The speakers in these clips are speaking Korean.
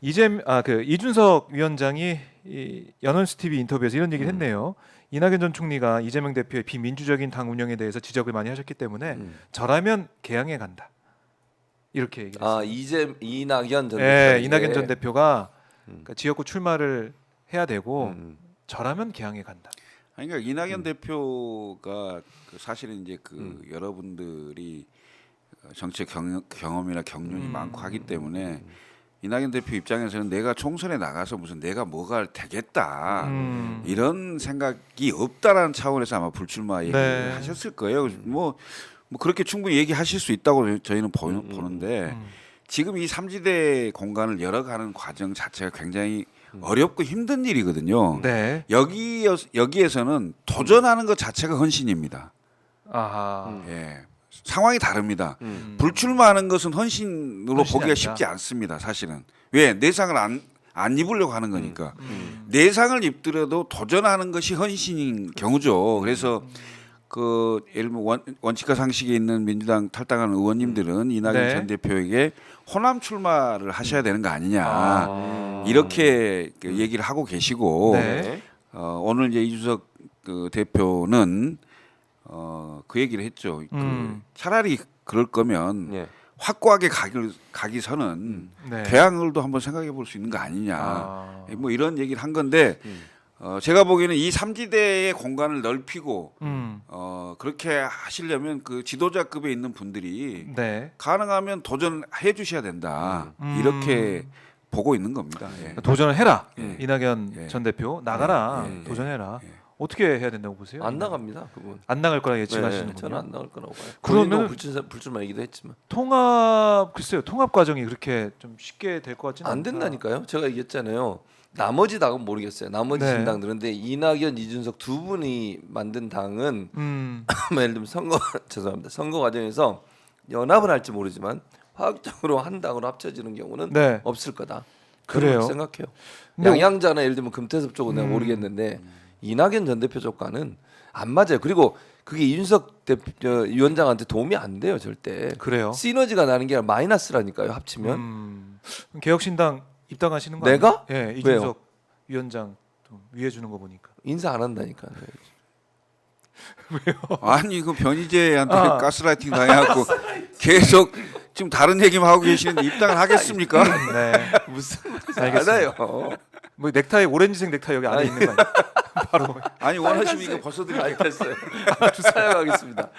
그 이준석 위원장이 이 연언스 TV 인터뷰에서 이런 얘기를 했네요. 이낙연 전 총리가 이재명 대표의 비민주적인 당 운영에 대해서 지적을 많이 하셨기 때문에 저라면 개항에 간다. 이렇게 얘기를 했어요. 이낙연 전 네, 대표. 이낙연 전 대표가 그러니까 지역구 출마를 해야 되고 저라면 개항에 간다. 아니, 그러니까 이낙연 대표가 사실은 이제 여러분들이 정치 경험이나 경륜이 많고 하기 때문에 이낙연 대표 입장에서는 내가 총선에 나가서 무슨 내가 뭐가 되겠다 이런 생각이 없다라는 차원에서 아마 불출마 얘기를 하셨을 거예요. 뭐 그렇게 충분히 얘기하실 수 있다고 저희는 보는데 지금 이 삼지대 공간을 열어가는 과정 자체가 굉장히 어렵고 힘든 일이거든요. 네. 여기에서는 도전하는 것 자체가 헌신입니다. 아하. 예. 상황이 다릅니다. 불출마하는 것은 헌신으로 헌신이 보기가 아니다. 쉽지 않습니다. 사실은 왜 내상을 안 입으려고 하는 거니까 내상을 입더라도 도전하는 것이 헌신인 경우죠. 그래서 예를 들면 원칙과 상식에 있는 민주당 탈당하는 의원님들은 이낙연 전 대표에게 호남 출마를 하셔야 되는 거 아니냐 이렇게 얘기를 하고 계시고 오늘 이제 이준석 대표는 그 얘기를 했죠. 차라리 그럴 거면 확고하게 가기 전은 개항을도 한번 생각해 볼 수 있는 거 아니냐. 뭐 이런 얘기를 한 건데 제가 보기에는 이 삼지대의 공간을 넓히고 그렇게 하시려면 그 지도자급에 있는 분들이 가능하면 도전해 주셔야 된다. 이렇게 보고 있는 겁니다. 예. 도전을 해라. 이낙연 전 대표 나가라. 도전해라. 어떻게 해야 된다고 보세요? 안 나갑니다. 그분. 안 나갈 거라 예측하시는군요. 저는 안 나갈 거라고 봐요. 그러면 불출마 얘기도 했지만 통합 과정이 그렇게 좀 쉽게 될 것 같지는 안 않다. 된다니까요. 제가 얘기했잖아요. 나머지 당은 모르겠어요. 나머지 신당들은 근데 이낙연, 이준석 두 분이 만든 당은 예를 들면 선거 과정에서 연합을 할지 모르지만 화학적으로 한 당으로 합쳐지는 경우는 없을 거다. 그래요. 생각해요. 양양자나 예를 들면 금태섭 쪽은 내가 모르겠는데 이낙연 전 대표 쪽과는 안 맞아요. 그리고 그게 이준석 위원장한테 도움이 안 돼요, 절대. 그래요. 시너지가 나는 게 아니라 마이너스라니까요, 합치면. 개혁신당 입당하시는 거 내가? 아니에요? 예, 이준석 위원장 좀 위해 주는 거 보니까. 인사 안 한다니까. 아니 그 변희재한테 가스라이팅 당해갖고 계속 지금 다른 얘기만 하고 계시는데 입당을 하겠습니까? 네. 무슨 알겠어요. 뭐 넥타이 오렌지색 넥타이 여기 안에 있는 거 아니에요? 바로. 아니 원하시면 이거 벗어드릴게요. 됐어요. 사용하겠습니다.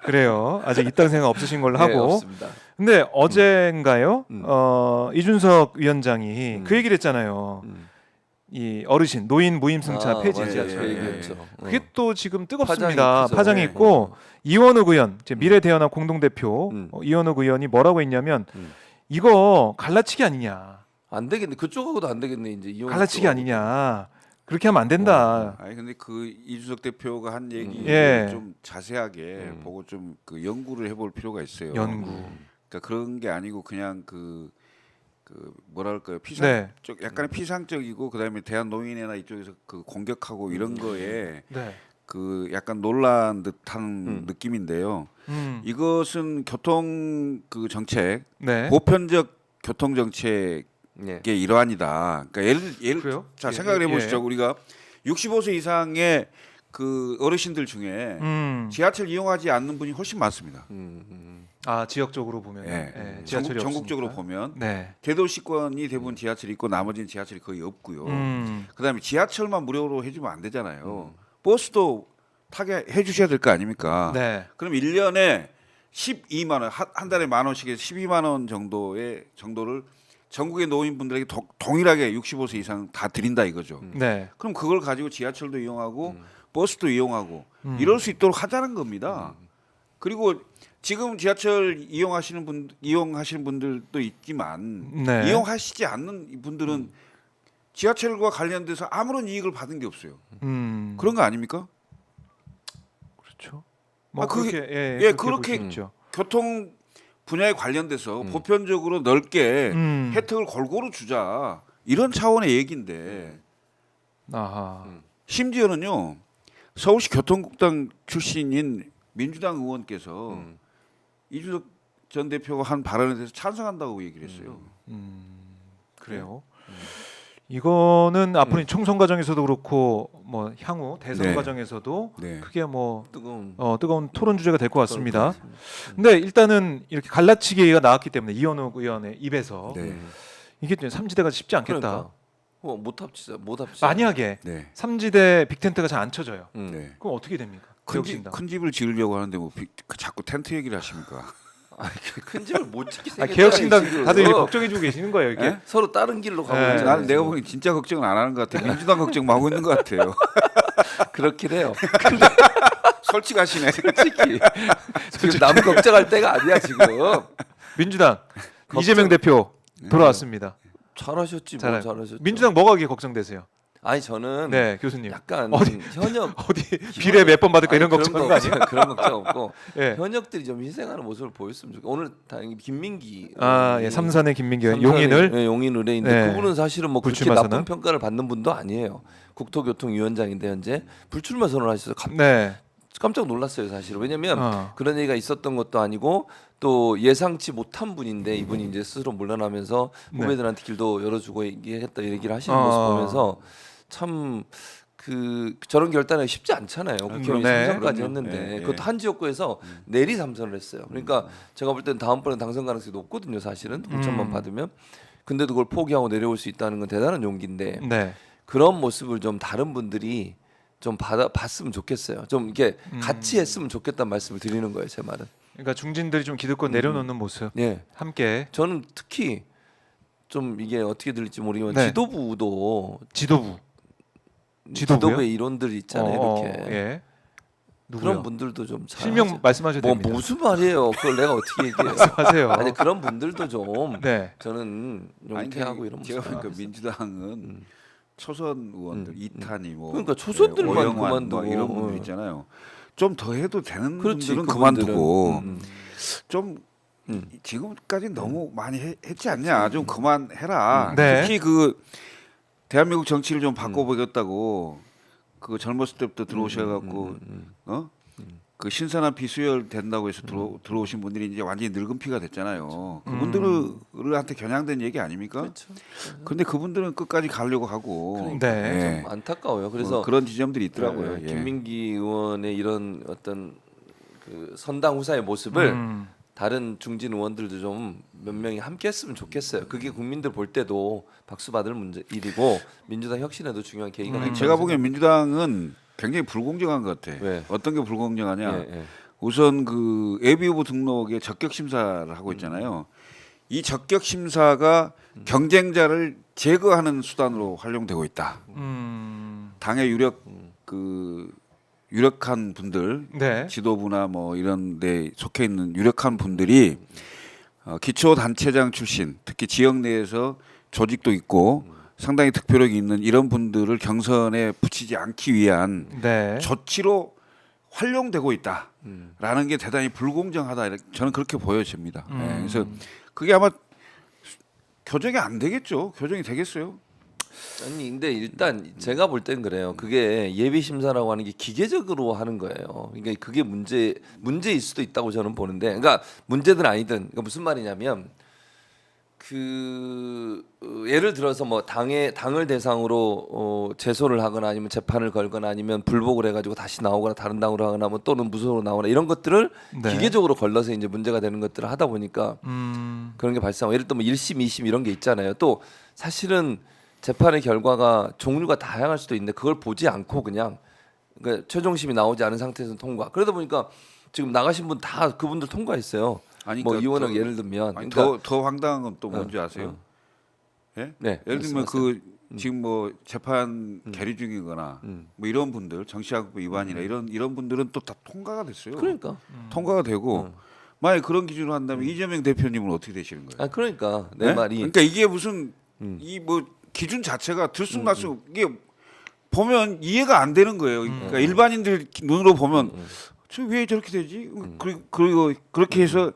그래요. 아직 입당 생각 없으신 걸로 하고. 없습니다. 근데 어젠가요? 이준석 위원장이 그 얘기를 했잖아요. 이 어르신 노인 무임승차 폐지. 그게 또 지금 뜨겁습니다. 파장이 있고 이원욱 의원, 미래대연합 공동대표 이원욱 의원이 뭐라고 했냐면 이거 갈라치기 아니냐. 안 되겠네. 그쪽하고도 안 되겠네. 이제 갈라치기 아니냐. 그렇게 하면 안 된다. 아니 근데 그 이준석 대표가 한 얘기 좀 자세하게 보고 좀 그 연구를 해볼 필요가 있어요. 그러니까 그런 게 아니고 그냥 그 뭐랄까요 약간의 피상적이고 그다음에 대한노인회나 이쪽에서 그 공격하고 이런 거에 그 약간 놀란 듯한 느낌인데요. 이것은 교통 그 정책 보편적 교통 정책의 일환이다. 그러니까 예를 자 생각을 해보시죠. 우리가 65세 이상의 그 어르신들 중에 지하철 이용하지 않는 분이 훨씬 많습니다. 아 지역적으로 보면 지하철이 전국적으로 보면 대도시권이 대부분 지하철이 있고 나머지는 지하철이 거의 없고요. 그다음에 지하철만 무료로 해주면 안 되잖아요. 버스도 타게 해주셔야 될 거 아닙니까? 그럼 1년에 12만 원, 한 달에 10,000원씩 해서 12만 원 정도를 전국의 노인분들에게 동일하게 65세 이상 다 드린다 이거죠. 그럼 그걸 가지고 지하철도 이용하고 버스도 이용하고 이럴 수 있도록 하자는 겁니다. 그리고 지금 지하철 이용하시는 분들도 있지만 이용하시지 않는 분들은 지하철과 관련돼서 아무런 이익을 받은 게 없어요. 그런 거 아닙니까? 그렇죠. 그렇게 교통 분야에 관련돼서 보편적으로 넓게 혜택을 골고루 주자 이런 차원의 얘기인데 심지어는요 서울시 교통국장 출신인 민주당 의원께서 이준석 전 대표가 한 발언에 대해서 찬성한다고 얘기를 했어요. 그래요. 이거는 앞으로 총선 과정에서도 그렇고 뭐 향후 대선 네. 과정에서도 네. 크게 뭐 뜨거운 토론 주제가 될 것 같습니다. 근데 일단은 이렇게 갈라치기가 나왔기 때문에 이현욱 의원의 입에서 네. 이게 삼지대가 쉽지 않겠다. 그러니까. 못 합치자. 만약에 네. 삼지대 빅텐트가 잘 안 쳐져요. 네. 그럼 어떻게 됩니까? 개혁신당. 큰 집을 지으려고 하는데 뭐 자꾸 텐트 얘기를 하십니까? 큰 집을 못 짓게 아, 생겼잖아요. 개혁신당 지금. 다들 이렇게 걱정해주고 계시는 거예요. 이게. 예? 서로 다른 길로 가고 네. 있잖아요. 나는 내가 지금. 보기엔 진짜 걱정은 안 하는 것 같아요. 민주당 걱정만 하고 있는 것 같아요. 그렇긴 해요. 솔직하시네. 솔직히 지금 남 걱정할 때가 아니야 지금. 민주당 이재명 대표 돌아왔습니다. 잘하셨지 뭐 잘하셨죠. 민주당 뭐가 그게 걱정되세요? 아니 저는 네, 교수님. 약간 어디- 현역 어디 비례 몇 번 받을까 이런 아니, 걱정하는 거 아니에요? 그런 걱정 없고 예. 현역들이 좀 희생하는 모습을 보였으면 좋겠고 오늘 다행히 김민기 아, 예, 삼선의 김민기 의원, 용인을 네, 용인 의뢰인데 네. 그분은 사실은 뭐 그렇게 불출마 선언? 나쁜 평가를 받는 분도 아니에요. 국토교통위원장인데 현재 불출마 선언을 하셔서 네. 깜짝 놀랐어요 사실은. 왜냐면 어. 그런 얘기가 있었던 것도 아니고 또 예상치 못한 분인데 이분이 이제 스스로 물러나면서 네. 후배들한테 길도 열어주고 얘기했다 얘기를 하시는 어. 모습 보면서 참 저런 결단이 쉽지 않잖아요. 국회의원 네. 3선까지 그럼요. 했는데 예, 그것도 한 지역구에서 내리 3선을 했어요. 그러니까 제가 볼 때는 다음번에 당선 가능성이 높거든요. 사실은 5천만 받으면. 근데도 그걸 포기하고 내려올 수 있다는 건 대단한 용기인데 네. 그런 모습을 좀 다른 분들이 좀 봤으면 좋겠어요. 좀 이렇게 같이 했으면 좋겠다는 말씀을 드리는 거예요. 제 말은. 그러니까 중진들이 좀 기득권 내려놓는 모습 예. 함께 저는 특히 좀 이게 어떻게 들릴지 모르지만 네. 지도부도 지도부요? 지도부의 이론들 있잖아요. 이렇게 예. 그런 분들도 좀 실명 말씀하셔도 뭐 됩니다. 무슨 말이에요? 그걸 내가 어떻게 얘기해요? 말씀하세요. 아니 그런 분들도 좀 네. 저는 용퇴하고 이런 제가 모습. 보니까 민주당은 초선 의원들 이탄이 뭐 그러니까 초선들만 오영환 그만두고. 뭐 이런 분들 있잖아요. 좀 더 해도 되는 그렇지, 분들은 그분들은. 그만두고 좀 음. 지금까지 너무 많이 했지 않냐. 좀 그만해라. 네. 특히 그 대한민국 정치를 좀 바꿔보겠다고 그 젊었을 때부터 들어오셔갖고 그 신선한 비수혈 된다고 해서 들어오신 분들이 이제 완전히 늙은 피가 됐잖아요. 그분들한테 겨냥된 얘기 아닙니까? 그렇죠. 근데 그분들은 끝까지 가려고 하고 네. 좀 안타까워요. 그래서 그런 지점들이 있더라고요. 예. 김민기 의원의 이런 어떤 그 선당 후사의 모습을 다른 중진 의원들도 좀 몇 명이 함께했으면 좋겠어요. 그게 국민들 볼 때도 박수 받을 일이고 민주당 혁신에도 중요한 계기가 될 제가 보기엔 민주당은 굉장히 불공정한 것 같아. 왜? 어떤 게 불공정하냐? 예. 우선 그 예비 후보 등록에 적격 심사를 하고 있잖아요. 이 적격 심사가 경쟁자를 제거하는 수단으로 활용되고 있다. 당의 유력한 분들, 네. 지도부나 뭐 이런 데 속해 있는 유력한 분들이 기초 단체장 출신, 특히 지역 내에서 조직도 있고 상당히 득표력이 있는 이런 분들을 경선에 붙이지 않기 위한 네. 조치로 활용되고 있다라는 게 대단히 불공정하다. 저는 그렇게 보여집니다. 예, 그래서 그게 아마 교정이 안 되겠죠. 교정이 되겠어요? 아니 근데 일단 제가 볼 땐 그래요. 그게 예비 심사라고 하는 게 기계적으로 하는 거예요. 그러니까 그게 문제일 수도 있다고 저는 보는데, 그러니까 문제든 아니든 그러니까 무슨 말이냐면 예를 들어서 뭐 당을 대상으로 제소를 하거나 아니면 재판을 걸거나 아니면 불복을 해가지고 다시 나오거나 다른 당으로 하거나 뭐 또는 무소속으로 나오거나 이런 것들을 네. 기계적으로 걸러서 이제 문제가 되는 것들을 하다 보니까 그런 게 발생하고, 예를 들면 뭐 1심, 2심 이런 게 있잖아요. 또 사실은 재판의 결과가 종류가 다양할 수도 있는데 그걸 보지 않고 그냥 그러니까 최종심이 나오지 않은 상태에서 통과. 그러다 보니까 지금 나가신 분 다 그분들 통과했어요. 아니, 뭐 그러니까 이원영 더- 예를 들면 아니, 그러니까 더 황당한 건 또 뭔지 아세요? 예? 네, 예를 들면 말씀하세요. 지금 뭐 재판 계류 중이거나 뭐 이런 분들 정치학부 위반이나 이런 분들은 또 다 통과가 됐어요. 그러니까 통과가 되고 만약 그런 기준으로 한다면 이재명 대표님은 어떻게 되시는 거예요? 아 그러니까 내 네? 말이 그러니까 이게 무슨 이 뭐 기준 자체가 들쑥날쑥 이게 보면 이해가 안 되는 거예요. 그러니까 일반인들 눈으로 보면 저 왜 저렇게 되지? 그리고 그렇게 해서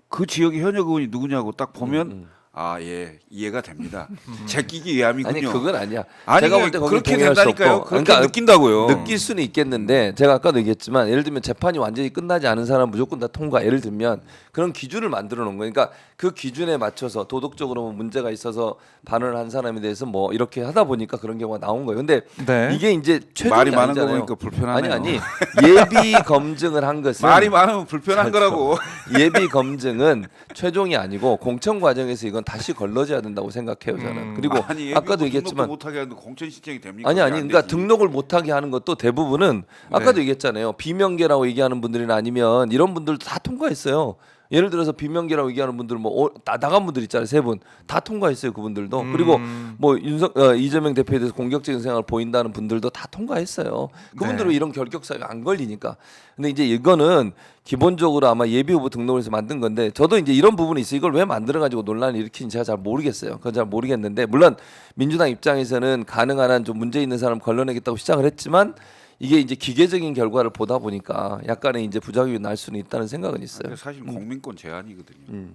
그 지역의 현역 의원이 누구냐고 딱 보면 아, 예, 이해가 됩니다. 제끼기 위함이군요. 아니 그건 아니야. 아니, 제가 볼 때 거기 그렇게 동의할 수 된다니까요. 없고. 그렇게 그러니까 느낀다고요. 느낄 수는 있겠는데 제가 아까도 얘기했지만 예를 들면 재판이 완전히 끝나지 않은 사람 무조건 다 통과. 예를 들면 그런 기준을 만들어 놓은 거예요. 그러니까 그 기준에 맞춰서 도덕적으로 뭐 문제가 있어서 반응을 한 사람에 대해서 뭐 이렇게 하다 보니까 그런 경우가 나온 거예요. 근데 네. 이게 이제 최종이 말이 많은 거 아니잖아요. 보니까 불편하네요. 아니 예비 검증을 한 것은 말이 많으면 불편한 거라고. 예비 검증은 최종이 아니고 공청 과정에서 이건 다시 걸러져야 된다고 생각해요 저는. 그리고 아니, 아까도 등록도 얘기했지만 못하게 하는데 공천 신청이 됩니까? 아니 안 그러니까 되지. 등록을 못하게 하는 것도 대부분은 아까도 얘기했잖아요. 비명계라고 얘기하는 분들이나 아니면 이런 분들도 다 통과했어요. 예를 들어서 비명계라고 얘기하는 분들 뭐 나간 분들 있잖아요. 3분 다 통과했어요. 그분들도. 그리고 뭐 이재명 대표에 대해서 공격적인 생각을 보인다는 분들도 다 통과했어요. 그분들은 네. 이런 결격 사유가 안 걸리니까. 근데 이제 이거는 기본적으로 아마 예비 후보 등록을 해서 만든 건데 저도 이제 이런 부분이 있어요. 이걸 왜 만들어 가지고 논란을 일으키는지 제가 잘 모르겠어요. 그건 잘 모르겠는데 물론 민주당 입장에서는 가능한 한 좀 문제 있는 사람 걸러내겠다고 시작을 했지만 이게 이제 기계적인 결과를 보다 보니까 약간의 이제 부작용이 날 수는 있다는 생각은 있어요. 근데 사실 공민권 제한이거든요.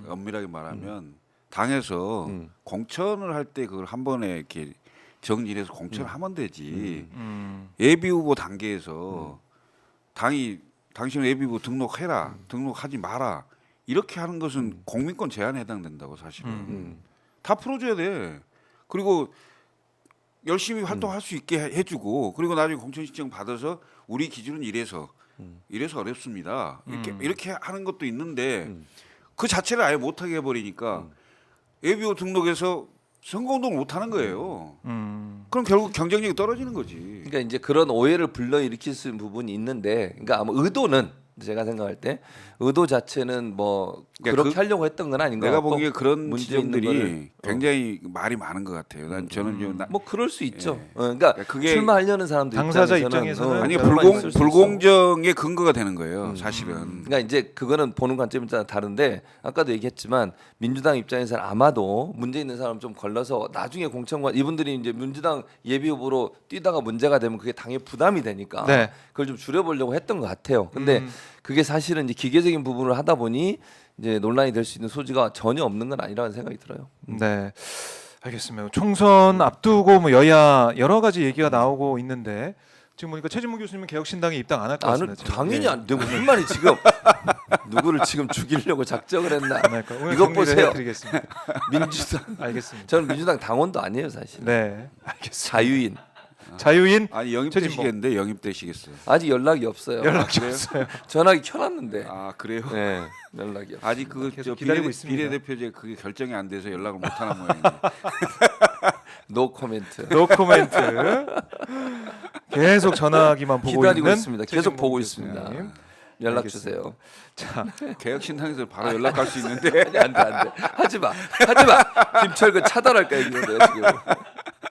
엄밀하게 말하면 당에서 공천을 할 때 그걸 한 번에 이렇게 정리해서 공천을 하면 되지. 예비 후보 단계에서 당이 당신 예비 후보 등록해라, 등록하지 마라 이렇게 하는 것은 공민권 제한에 해당된다고 사실은. 다 풀어줘야 돼. 그리고 열심히 활동할 수 있게 해주고 그리고 나중에 공천 신청 받아서 우리 기준은 이래서 어렵습니다. 이렇게 하는 것도 있는데 그 자체를 아예 못하게 해버리니까 예비후 등록해서 선거운동을 못하는 거예요. 그럼 결국 경쟁력이 떨어지는 거지. 그러니까 이제 그런 오해를 불러일으킬 수 있는 부분이 있는데, 그러니까 아마 의도는 제가 생각할 때 의도 자체는 뭐 그러니까 그렇게 하려고 했던 건 아닌 것 내가 같고 보기에 그런 문제 있는 지점들이 거를, 굉장히 말이 많은 것 같아요. 난 저는 지금 뭐 그럴 수 있죠. 예. 그러니까 그게 출마하려는 사람들 당사자 입장에서는, 입장에서는 아니 여러 가지 있을 수 불공정의 근거가 되는 거예요. 사실은. 그러니까 이제 그거는 보는 관점이 좀 다른데 아까도 얘기했지만 민주당 입장에서는 아마도 문제 있는 사람 좀 걸러서 나중에 공천관 이분들이 이제 민주당 예비 후보로 뛰다가 문제가 되면 그게 당에 부담이 되니까 네. 그걸 좀 줄여보려고 했던 것 같아요. 근데 그게 사실은 이제 기계적인 부분을 하다 보니 이제 논란이 될 수 있는 소지가 전혀 없는 건 아니라는 생각이 들어요. 네, 알겠습니다. 총선 앞두고 뭐 여야 여러 가지 얘기가 나오고 있는데 지금 보니까 최진무 교수님은 개혁신당에 입당 안 할 것 나는 같습니다. 당연히 안 되고 무슨 말이 지금 누구를 지금 죽이려고 작정을 했나? 안 할까요? 오늘 이것 정리를 보세요. 해드리겠습니다. 민주당 알겠습니다. 저는 민주당 당원도 아니에요 사실. 네, 알겠습니다. 자유인 자유인 아니 최진봉. 영입되시겠는데 영입되시겠어요. 아직 연락이 없어요. 연락이 없어요. 전화기 켜놨는데. 아 그래요? 네, 연락이 없어요. 아직 그 계속 저 기다리고 있습니다. 비례대표제 그게 결정이 안 돼서 연락을 못 하는 모양이에요. 노 코멘트. 노 코멘트. 계속 전화기만 보고 기다리고 있는 있습니다. 계속 최진봉 보고 교수님. 있습니다. 연락 알겠습니다. 주세요. 자, 개혁신당에서 바로 연락할 수 있는데 안돼 하지 마. 김철근 차단할까 이거 내가 지금.